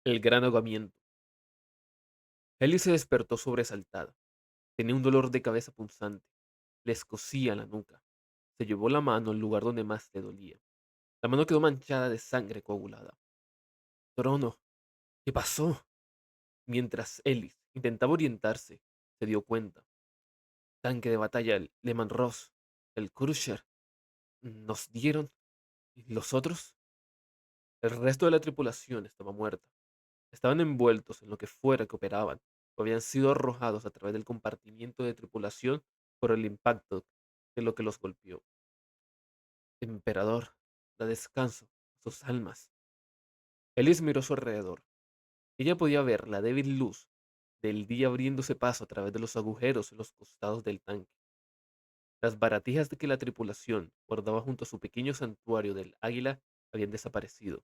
El gran ahogamiento. Ellie se despertó sobresaltada. Tenía un dolor de cabeza punzante. Le escocía la nuca. Se llevó la mano al lugar donde más le dolía. La mano quedó manchada de sangre coagulada. Trono, ¿qué pasó? Mientras Ellis intentaba orientarse, se dio cuenta. Tanque de batalla, el Lehman Ross, el Crusher, nos dieron. ¿Y los otros? El resto de la tripulación estaba muerta. Estaban envueltos en lo que fuera que operaban, o habían sido arrojados a través del compartimiento de tripulación por el impacto de lo que los golpeó. Emperador, da descanso a sus almas. Ellis miró a su alrededor. Ella podía ver la débil luz del día abriéndose paso a través de los agujeros en los costados del tanque. Las baratijas de que la tripulación guardaba junto a su pequeño santuario del águila habían desaparecido,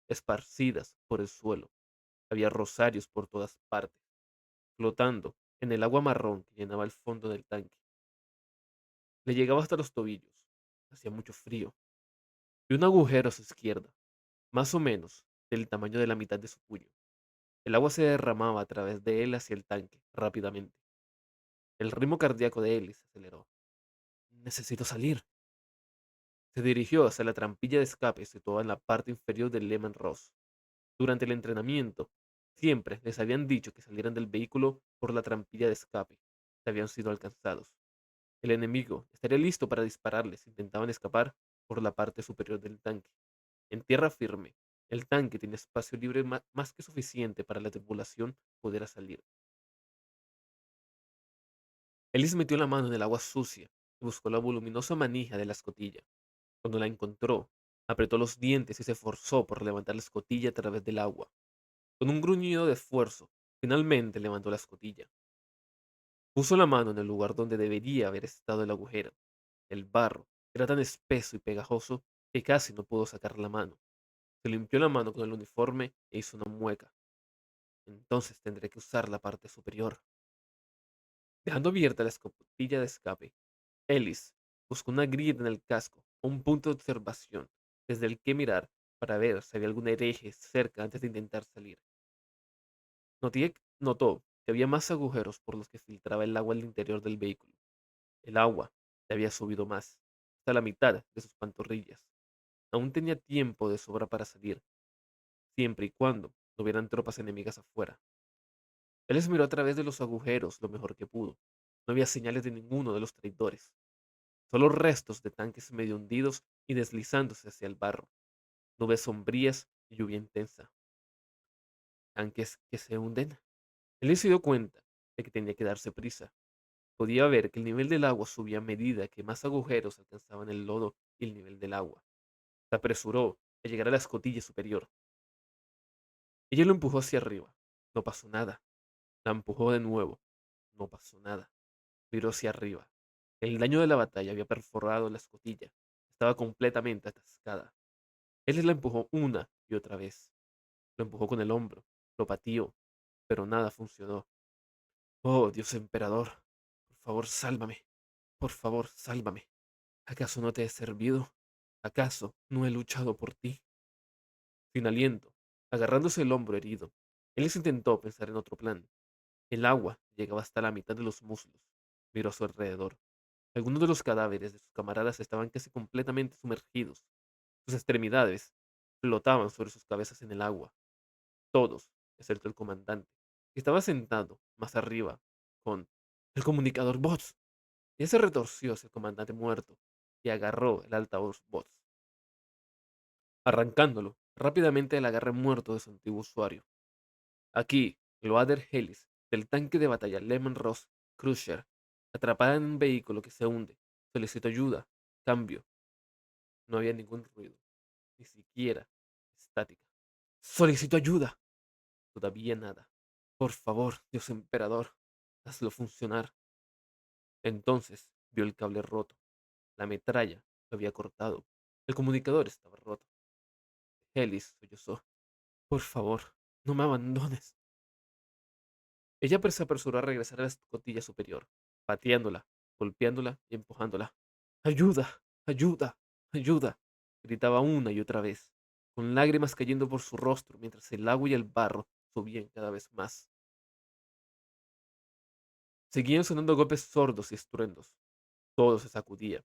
esparcidas por el suelo. Había rosarios por todas partes, flotando en el agua marrón que llenaba el fondo del tanque. Le llegaba hasta los tobillos. Hacía mucho frío. Y un agujero a su izquierda, más o menos del tamaño de la mitad de su puño. El agua se derramaba a través de él hacia el tanque, rápidamente. El ritmo cardíaco de Ellie se aceleró. Necesito salir. Se dirigió hacia la trampilla de escape situada en la parte inferior del Lehman Ross. Durante el entrenamiento, siempre les habían dicho que salieran del vehículo por la trampilla de escape. Se habían sido alcanzados. El enemigo estaría listo para dispararles si intentaban escapar por la parte superior del tanque. En tierra firme, el tanque tenía espacio libre más que suficiente para la tripulación poder salir. Ellis metió la mano en el agua sucia y buscó la voluminosa manija de la escotilla. Cuando la encontró, apretó los dientes y se esforzó por levantar la escotilla a través del agua. Con un gruñido de esfuerzo, finalmente levantó la escotilla. Puso la mano en el lugar donde debería haber estado el agujero. El barro era tan espeso y pegajoso que casi no pudo sacar la mano. Se limpió la mano con el uniforme e hizo una mueca. Entonces tendré que usar la parte superior. Dejando abierta la escotilla de escape, Ellis buscó una grieta en el casco o un punto de observación desde el que mirar para ver si había algún hereje cerca antes de intentar salir. Notó que había más agujeros por los que filtraba el agua al interior del vehículo. El agua le había subido más, hasta la mitad de sus pantorrillas. Aún tenía tiempo de sobra para salir, siempre y cuando no hubieran tropas enemigas afuera. Él les miró a través de los agujeros lo mejor que pudo. No había señales de ninguno de los traidores, solo restos de tanques medio hundidos y deslizándose hacia el barro, nubes sombrías y lluvia intensa. Tanques que se hunden. Él se dio cuenta de que tenía que darse prisa. Podía ver que el nivel del agua subía a medida que más agujeros alcanzaban el lodo y el nivel del agua. Se apresuró a llegar a la escotilla superior. Ella lo empujó hacia arriba. No pasó nada. La empujó de nuevo. No pasó nada. Miró hacia arriba. El daño de la batalla había perforado la escotilla. Estaba completamente atascada. Él la empujó una y otra vez. Lo empujó con el hombro. Lo pateó. Pero nada funcionó. Oh, Dios emperador. Por favor, sálvame. Por favor, sálvame. ¿Acaso no te he servido? ¿Acaso no he luchado por ti? Sin aliento, agarrándose el hombro herido, él intentó pensar en otro plan. El agua llegaba hasta la mitad de los muslos. Miró a su alrededor. Algunos de los cadáveres de sus camaradas estaban casi completamente sumergidos. Sus extremidades flotaban sobre sus cabezas en el agua. Todos, excepto el comandante, que estaba sentado más arriba, con el comunicador Bots. Y se retorció hacia el comandante muerto y agarró el altavoz Bots, arrancándolo rápidamente del agarre muerto de su antiguo usuario. Aquí, Loader Ellis, del tanque de batalla Lehman Ross Crusher, atrapada en un vehículo que se hunde, solicitó ayuda. Cambio. No había ningún ruido, ni siquiera estática. Solicito ayuda. Todavía nada. Por favor, Dios emperador, hazlo funcionar. Entonces vio el cable roto. La metralla lo había cortado. El comunicador estaba roto. Ellis sollozó. Por favor, no me abandones. Ella se apresuró a regresar a la escotilla superior, pateándola, golpeándola y empujándola. ¡Ayuda! ¡Ayuda! ¡Ayuda! Gritaba una y otra vez. con lágrimas cayendo por su rostro mientras el agua y el barro subían cada vez más. Seguían sonando golpes sordos y estruendos. Todo se sacudía.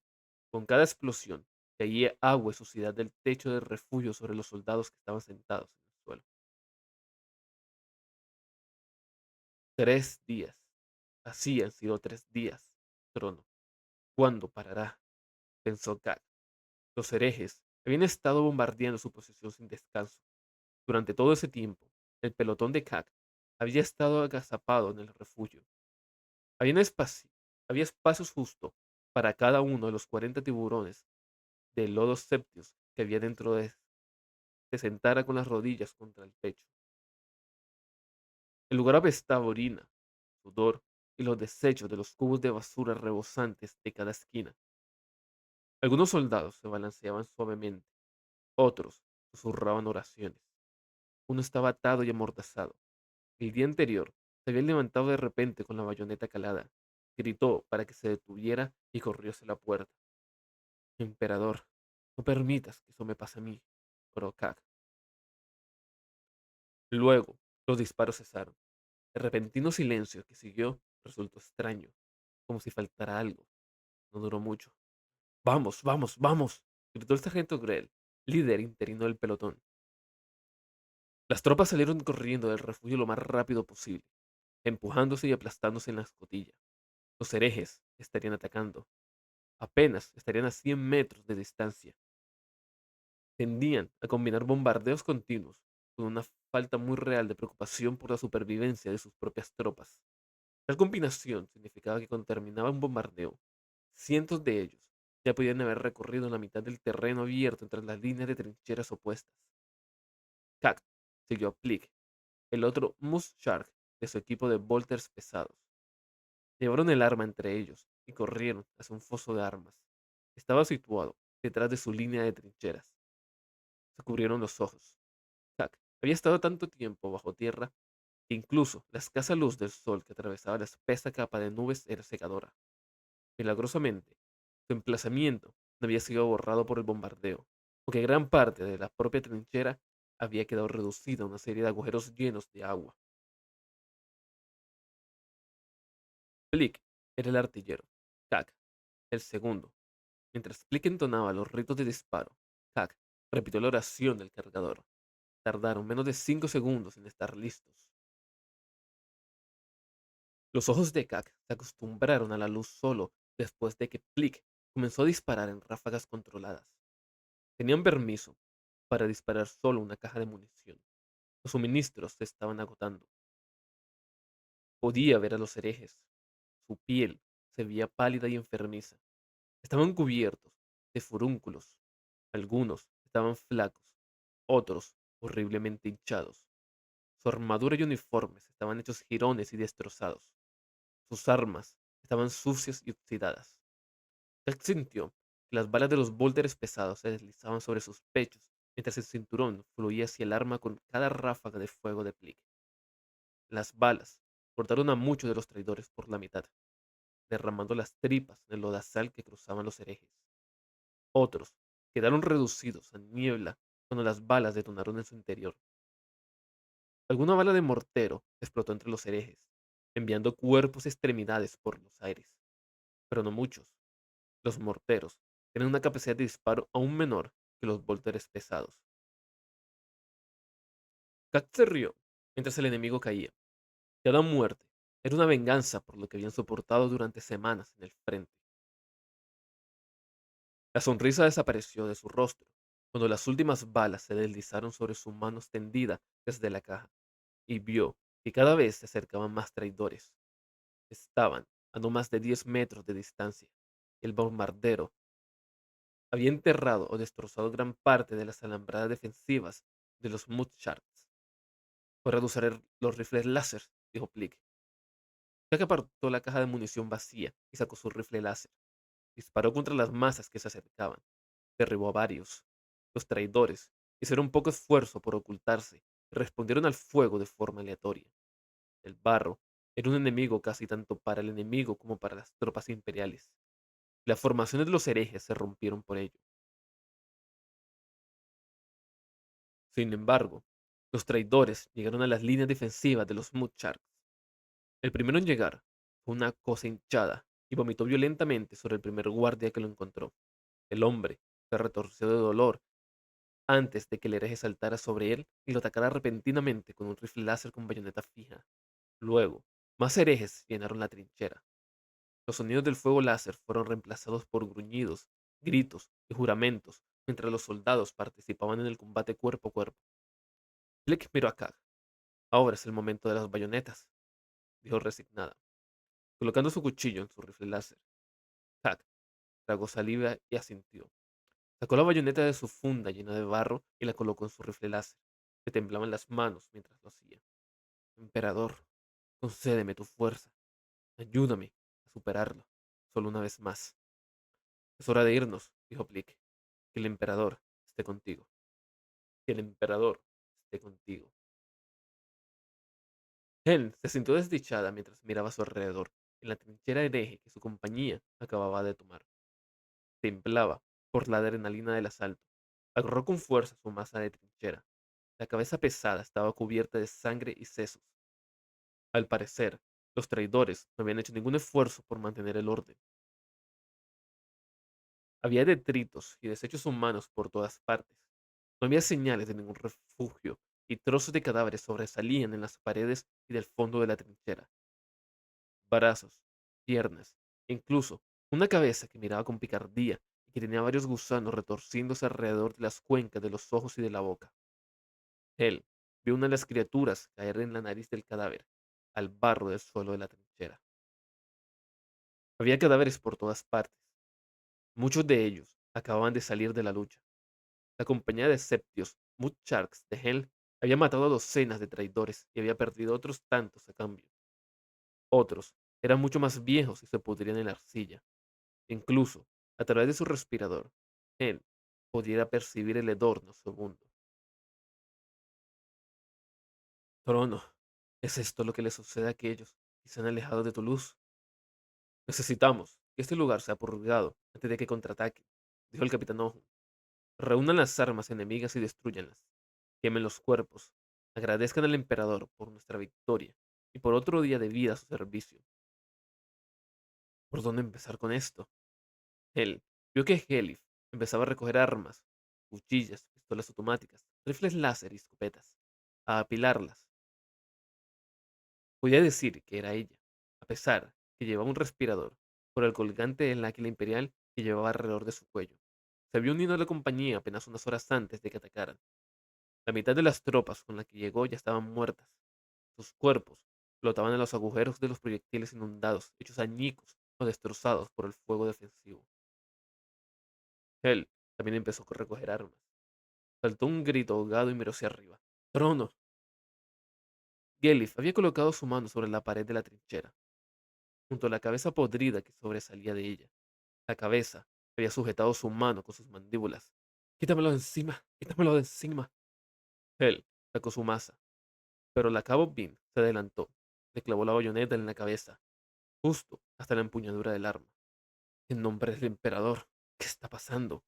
Con cada explosión caía agua y suciedad del techo del refugio sobre los soldados que estaban sentados en el suelo. 3 días. Así han sido 3 días. Trono. ¿Cuándo parará? Pensó Kat. Los herejes habían estado bombardeando su posición sin descanso. Durante todo ese tiempo, el pelotón de Kak había estado agazapado en el refugio. Había, había espacios justo para cada uno de los 40 tiburones de lodos septios que había dentro de se sentara con las rodillas contra el pecho. El lugar apestaba a orina, sudor y los desechos de los cubos de basura rebosantes de cada esquina. Algunos soldados se balanceaban suavemente, otros susurraban oraciones. Uno estaba atado y amordazado. El día anterior se había levantado de repente con la bayoneta calada. Gritó para que se detuviera y corrió hacia la puerta. Emperador, no permitas que eso me pase a mí, oró Kak. Luego, los disparos cesaron. El repentino silencio que siguió resultó extraño, como si faltara algo. No duró mucho. Vamos, vamos, vamos, gritó el sargento Grell, líder interino del pelotón. Las tropas salieron corriendo del refugio lo más rápido posible, empujándose y aplastándose en la escotilla. Los herejes estarían atacando. Apenas estarían a 100 metros de distancia. Tendían a combinar bombardeos continuos con una falta muy real de preocupación por la supervivencia de sus propias tropas. Tal combinación significaba que cuando terminaba un bombardeo, cientos de ellos ya podían haber recorrido la mitad del terreno abierto entre las líneas de trincheras opuestas. Kak siguió a Plick, el otro Moose Shark de su equipo de bolters pesados. Llevaron el arma entre ellos y corrieron hacia un foso de armas. Estaba situado detrás de su línea de trincheras. Se cubrieron los ojos. Kak había estado tanto tiempo bajo tierra que incluso la escasa luz del sol que atravesaba la espesa capa de nubes era cegadora. Milagrosamente, su emplazamiento no había sido borrado por el bombardeo, porque gran parte de la propia trinchera había quedado reducida a una serie de agujeros llenos de agua. Plick era el artillero, Kak el segundo. Mientras Plick entonaba los ritos de disparo, Kak repitió la oración del cargador. Tardaron menos de 5 segundos en estar listos. Los ojos de Kak se acostumbraron a la luz solo después de que Plick comenzó a disparar en ráfagas controladas. Tenían permiso para disparar solo una caja de munición. Los suministros se estaban agotando. Podía ver a los herejes. Su piel se veía pálida y enfermiza. Estaban cubiertos de furúnculos. Algunos estaban flacos, otros horriblemente hinchados. Su armadura y uniformes estaban hechos jirones y destrozados. Sus armas estaban sucias y oxidadas. Jack sintió que las balas de los bólteres pesados se deslizaban sobre sus pechos mientras el cinturón fluía hacia el arma con cada ráfaga de fuego de Plick. Las balas cortaron a muchos de los traidores por la mitad, derramando las tripas en el lodazal que cruzaban los herejes. Otros quedaron reducidos a niebla cuando las balas detonaron en su interior. Alguna bala de mortero explotó entre los herejes, enviando cuerpos y extremidades por los aires, pero no muchos. Los morteros tienen una capacidad de disparo aún menor que los volteres pesados. Kat se rió mientras el enemigo caía. Cada muerte era una venganza por lo que habían soportado durante semanas en el frente. La sonrisa desapareció de su rostro cuando las últimas balas se deslizaron sobre su mano extendida desde la caja y vio que cada vez se acercaban más traidores. Estaban a no más de 10 metros de distancia. El bombardero había enterrado o destrozado gran parte de las alambradas defensivas de los Mudsharks. Para usar los rifles láser, dijo Plick. Jack apartó la caja de munición vacía y sacó su rifle láser. Disparó contra las masas que se acercaban. Derribó a varios. Los traidores hicieron poco esfuerzo por ocultarse y respondieron al fuego de forma aleatoria. El barro era un enemigo casi tanto para el enemigo como para las tropas imperiales. Las formaciones de los herejes se rompieron por ello. Sin embargo, los traidores llegaron a las líneas defensivas de los Mudsharks. El primero en llegar fue una cosa hinchada y vomitó violentamente sobre el primer guardia que lo encontró. El hombre se retorció de dolor antes de que el hereje saltara sobre él y lo atacara repentinamente con un rifle láser con bayoneta fija. Luego, más herejes llenaron la trinchera. Los sonidos del fuego láser fueron reemplazados por gruñidos, gritos y juramentos mientras los soldados participaban en el combate cuerpo a cuerpo. Flick miró a Kag. Ahora es el momento de las bayonetas, dijo resignada, colocando su cuchillo en su rifle láser. Kag tragó saliva y asintió. Sacó la bayoneta de su funda llena de barro y la colocó en su rifle láser. Le temblaban las manos mientras lo hacía. Emperador, concédeme tu fuerza. Ayúdame a superarlo. Solo una vez más. Es hora de irnos, dijo Plick. Que el emperador esté contigo. Que el emperador esté contigo. Helen se sintió desdichada mientras miraba a su alrededor, en la trinchera hereje que su compañía acababa de tomar. Temblaba por la adrenalina del asalto. Agarró con fuerza su masa de trinchera. La cabeza pesada estaba cubierta de sangre y sesos. Al parecer, los traidores no habían hecho ningún esfuerzo por mantener el orden. Había detritos y desechos humanos por todas partes. No había señales de ningún refugio, y trozos de cadáveres sobresalían en las paredes y del fondo de la trinchera. Brazos, piernas, e incluso una cabeza que miraba con picardía y que tenía varios gusanos retorciéndose alrededor de las cuencas de los ojos y de la boca. Él vio una de las criaturas caer en la nariz del cadáver, al barro del suelo de la trinchera. Había cadáveres por todas partes. Muchos de ellos acababan de salir de la lucha. La compañía de Septios Mudsharks de Hell había matado a docenas de traidores y había perdido otros tantos a cambio. Otros eran mucho más viejos y se pudrían en la arcilla. Incluso, a través de su respirador, él pudiera percibir el hedor nauseabundo. Trono, ¿es esto lo que le sucede a aquellos que se han alejado de tu luz? Necesitamos que este lugar sea purgado antes de que contraataquen, dijo el capitán Ojo. Reúnan las armas enemigas y destruyanlas. Quemen los cuerpos. Agradezcan al emperador por nuestra victoria y por otro día de vida a su servicio. ¿Por dónde empezar con esto? Él vio que Helif empezaba a recoger armas, cuchillas, pistolas automáticas, rifles láser y escopetas, a apilarlas. Podía decir que era ella, a pesar que llevaba un respirador, por el colgante del águila imperial que llevaba alrededor de su cuello. Se había unido a la compañía apenas unas horas antes de que atacaran. La mitad de las tropas con las que llegó ya estaban muertas. Sus cuerpos flotaban en los agujeros de los proyectiles inundados, hechos añicos o destrozados por el fuego defensivo. Él también empezó a recoger armas. Saltó un grito ahogado y miró hacia arriba. ¡Trono! Gelif había colocado su mano sobre la pared de la trinchera, junto a la cabeza podrida que sobresalía de ella. La cabeza había sujetado su mano con sus mandíbulas. ¡Quítamelo de encima! ¡Quítamelo de encima! Él sacó su masa, pero la cabo Bin se adelantó. Le clavó la bayoneta en la cabeza, justo hasta la empuñadura del arma. En nombre del emperador, ¿qué está pasando?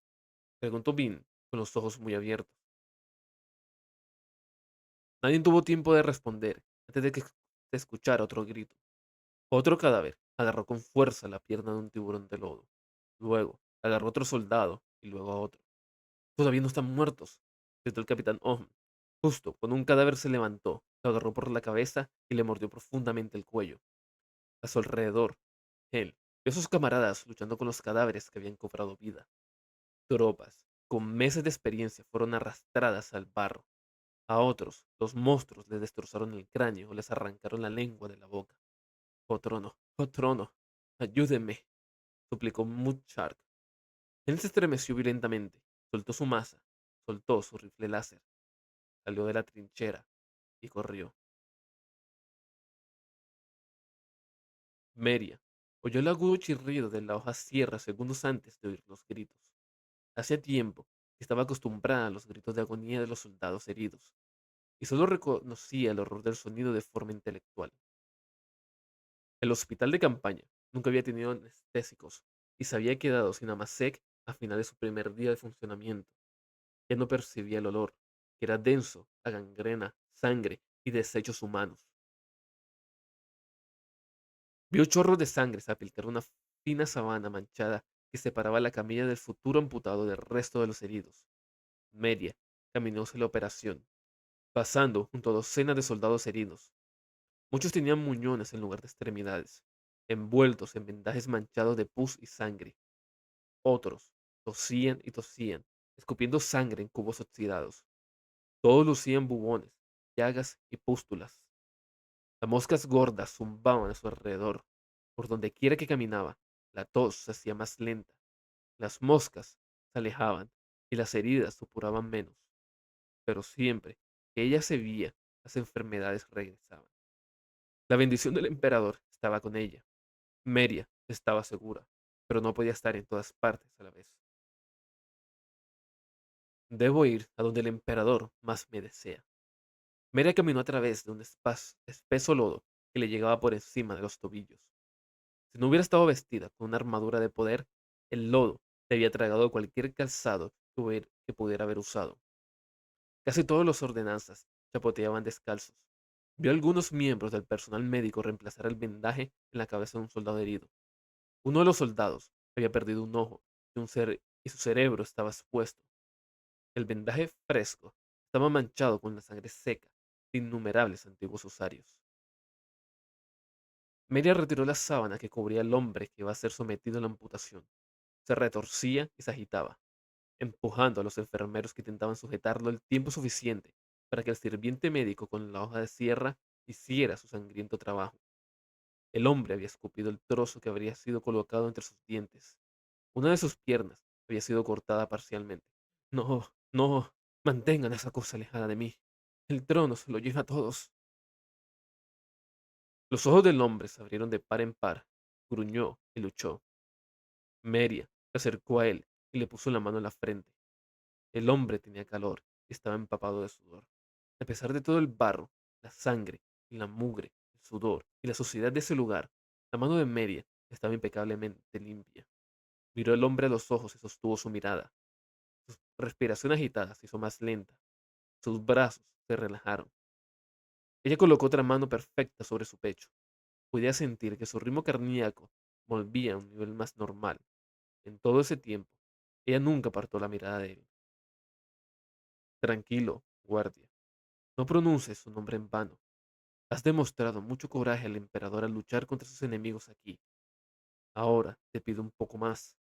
Preguntó Bin, con los ojos muy abiertos. Nadie tuvo tiempo de responder antes de que se escuchara otro grito. Otro cadáver agarró con fuerza la pierna de un tiburón de lodo. Luego agarró a otro soldado y luego a otro. Todavía no están muertos, gritó el capitán Ohm. Justo cuando un cadáver se levantó, lo agarró por la cabeza y le mordió profundamente el cuello. A su alrededor, él vio a sus camaradas luchando con los cadáveres que habían cobrado vida. Tropas con meses de experiencia fueron arrastradas al barro. A otros, los monstruos les destrozaron el cráneo o les arrancaron la lengua de la boca. Oh trono, ayúdeme, suplicó Mudshark. Él se estremeció violentamente, soltó su masa, soltó su rifle láser, salió de la trinchera y corrió. Meria oyó el agudo chirrido de la hoja sierra segundos antes de oír los gritos. Hacía tiempo que estaba acostumbrada a los gritos de agonía de los soldados heridos, y solo reconocía el horror del sonido de forma intelectual. El hospital de campaña nunca había tenido anestésicos y se había quedado sin Amasek a final de su primer día de funcionamiento. Ya no percibía el olor, que era denso a gangrena, sangre y desechos humanos. Vio chorros de sangre salpicar una fina sabana manchada que separaba la camilla del futuro amputado del resto de los heridos. Media caminó hacia la operación, pasando junto a docenas de soldados heridos. Muchos tenían muñones en lugar de extremidades, envueltos en vendajes manchados de pus y sangre. Otros tosían y tosían, escupiendo sangre en cubos oxidados. Todos lucían bubones, llagas y pústulas. Las moscas gordas zumbaban a su alrededor. Por donde quiera que caminaba, la tos se hacía más lenta. Las moscas se alejaban y las heridas supuraban menos. Pero siempre que ella se veía, las enfermedades regresaban. La bendición del emperador estaba con ella. Meria estaba segura, pero no podía estar en todas partes a la vez. Debo ir a donde el emperador más me desea. Meria caminó a través de un espeso lodo que le llegaba por encima de los tobillos. Si no hubiera estado vestida con una armadura de poder, el lodo le había tragado cualquier calzado que pudiera haber usado. Casi todos los ordenanzas chapoteaban descalzos. Vio a algunos miembros del personal médico reemplazar el vendaje en la cabeza de un soldado herido. Uno de los soldados había perdido un ojo y su cerebro estaba expuesto. El vendaje fresco estaba manchado con la sangre seca de innumerables antiguos usarios. Meria retiró la sábana que cubría al hombre que iba a ser sometido a la amputación. Se retorcía y se agitaba, empujando a los enfermeros que intentaban sujetarlo el tiempo suficiente para que el sirviente médico con la hoja de sierra hiciera su sangriento trabajo. El hombre había escupido el trozo que habría sido colocado entre sus dientes. Una de sus piernas había sido cortada parcialmente. No, no, mantengan esa cosa alejada de mí. El trono se lo lleva a todos. Los ojos del hombre se abrieron de par en par. Gruñó y luchó. Meria se acercó a él y le puso la mano en la frente. El hombre tenía calor y estaba empapado de sudor. A pesar de todo el barro, la sangre y la mugre, el sudor y la suciedad de ese lugar, la mano de Meria estaba impecablemente limpia. Miró al hombre a los ojos y sostuvo su mirada. Su respiración agitada se hizo más lenta. Sus brazos se relajaron. Ella colocó otra mano perfecta sobre su pecho. Podía sentir que su ritmo cardíaco volvía a un nivel más normal. En todo ese tiempo, ella nunca apartó la mirada de él. Tranquilo, guardia. No pronuncies su nombre en vano. Has demostrado mucho coraje al emperador al luchar contra sus enemigos aquí. Ahora te pido un poco más.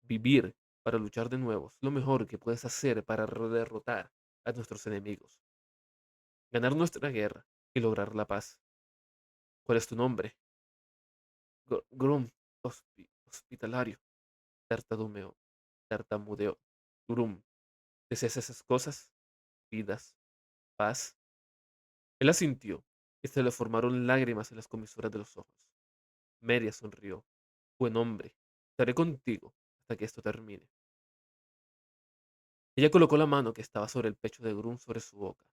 Vivir para luchar de nuevo es lo mejor que puedes hacer para derrotar a nuestros enemigos, ganar nuestra guerra y lograr la paz. ¿Cuál es tu nombre? Grum, hospitalario, tartamudeó, tartamudeó. Grum, ¿deseas esas cosas? Vidas, paz. Él asintió y se le formaron lágrimas en las comisuras de los ojos. Meria sonrió. Buen hombre, estaré contigo hasta que esto termine. Ella colocó la mano que estaba sobre el pecho de Grum sobre su boca.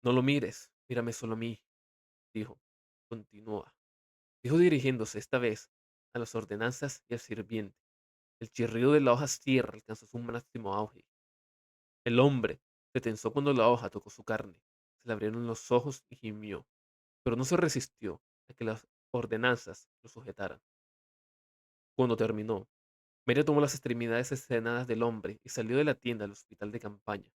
No lo mires, mírame solo a mí, dijo. Continúa. Dijo dirigiéndose esta vez a las ordenanzas y al sirviente. El chirrido de la hoja sierra alcanzó su máximo auge. El hombre se tensó cuando la hoja tocó su carne. Se le abrieron los ojos y gimió, pero no se resistió a que las ordenanzas lo sujetaran. Cuando terminó, María tomó las extremidades escenadas del hombre y salió de la tienda al hospital de campaña.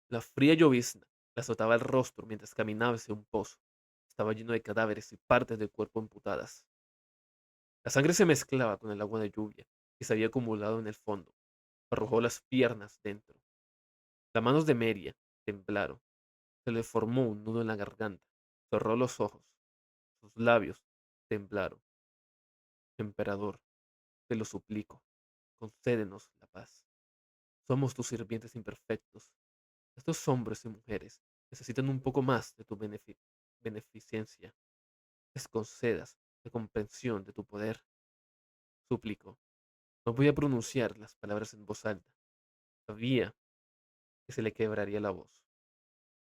La fría llovizna le azotaba el rostro mientras caminaba hacia un pozo. Estaba lleno de cadáveres y partes del cuerpo amputadas. La sangre se mezclaba con el agua de lluvia que se había acumulado en el fondo. Arrojó las piernas dentro. Las manos de Meria temblaron. Se le formó un nudo en la garganta. Cerró los ojos. Sus labios temblaron. Emperador, te lo suplico, concédenos la paz. Somos tus sirvientes imperfectos. Estos hombres y mujeres necesitan un poco más de tu beneficencia. Les concedas la comprensión de tu poder. Suplicó. No podía pronunciar las palabras en voz alta. Sabía que se le quebraría la voz.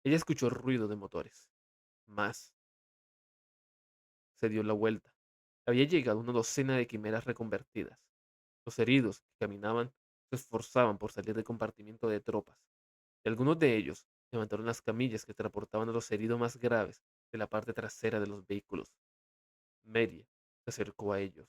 Ella escuchó el ruido de motores. Más. Se dio la vuelta. Había llegado una docena de quimeras reconvertidas. Los heridos que caminaban se esforzaban por salir del compartimiento de tropas. y algunos de ellos levantaron las camillas que transportaban a los heridos más graves de la parte trasera de los vehículos. Media se acercó a ellos.